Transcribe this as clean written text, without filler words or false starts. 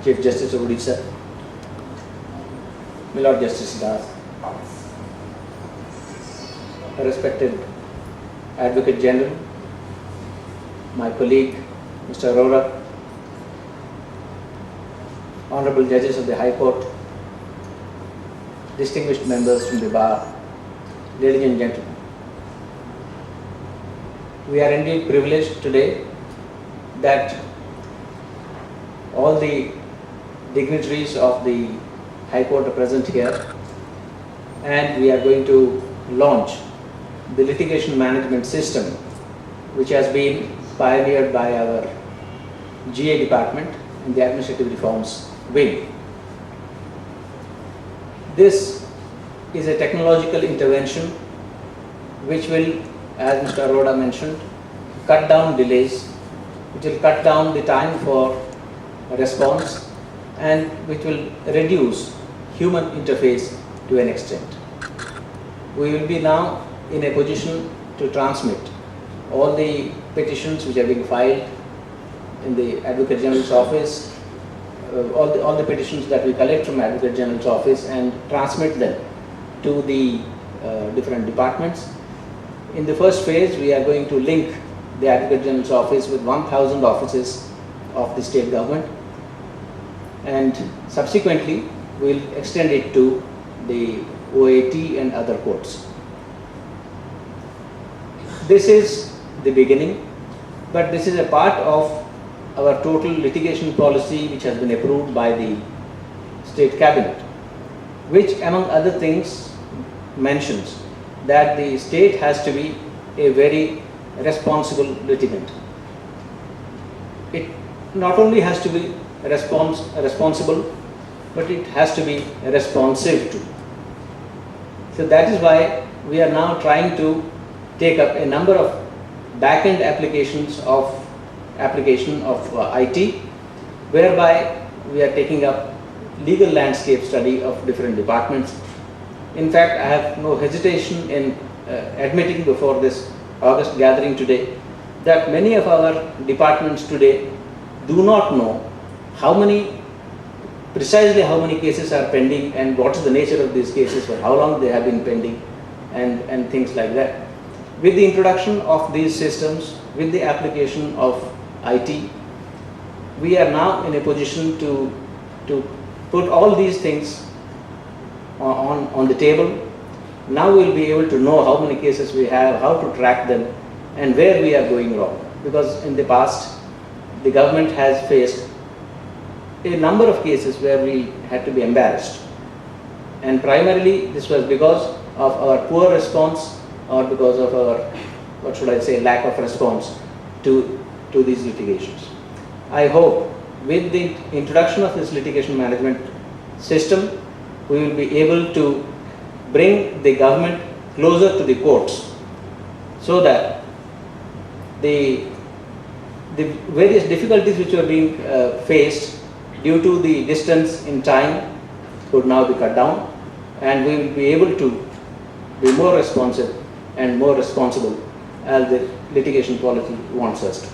Chief Justice of Odisha, my Lord Justice Das, respected Advocate General, my colleague Mr. Arora, Honorable Judges of the High Court, distinguished members from the bar, ladies and gentlemen. We are indeed privileged today that all the dignitaries of the High Court are present here, and we are going to launch the litigation management system which has been pioneered by our GA department in the administrative reforms wing. This is a technological intervention which will, as Mr. Arora mentioned, cut down delays, which will cut down the time for response, and which will reduce human interface to an extent. We will be now in a position to transmit all the petitions which are being filed in the Advocate General's office, all the petitions that we collect from Advocate General's office, and transmit them to the different departments. In the first phase, we are going to link the Advocate General's office with 1,000 offices of the state government, and subsequently we will extend it to the OAT and other courts. This is the beginning, but this is a part of our total litigation policy which has been approved by the State Cabinet, which among other things mentions that the state has to be a very responsible litigant. It not only has to be responsible, but it has to be responsive too. So that is why we are now trying to take up a number of back-end application of IT, whereby we are taking up legal landscape study of different departments. In fact, I have no hesitation in admitting before this August gathering today that many of our departments today do not know precisely how many cases are pending and what is the nature of these cases, for how long they have been pending, and things like that. With the introduction of these systems, with the application of IT, we are now in a position to put all these things on the table. Now we will be able to know how many cases we have, how to track them, and where we are going wrong. Because in the past, the government has faced a number of cases where we had to be embarrassed. And primarily this was because of our poor response, or because of our, what should I say, lack of response to these litigations. I hope with the introduction of this litigation management system, we will be able to bring the government closer to the courts, so that the various difficulties which were being faced due to the distance in time could now be cut down, and we will be able to be more responsive and more responsible as the litigation policy wants us to.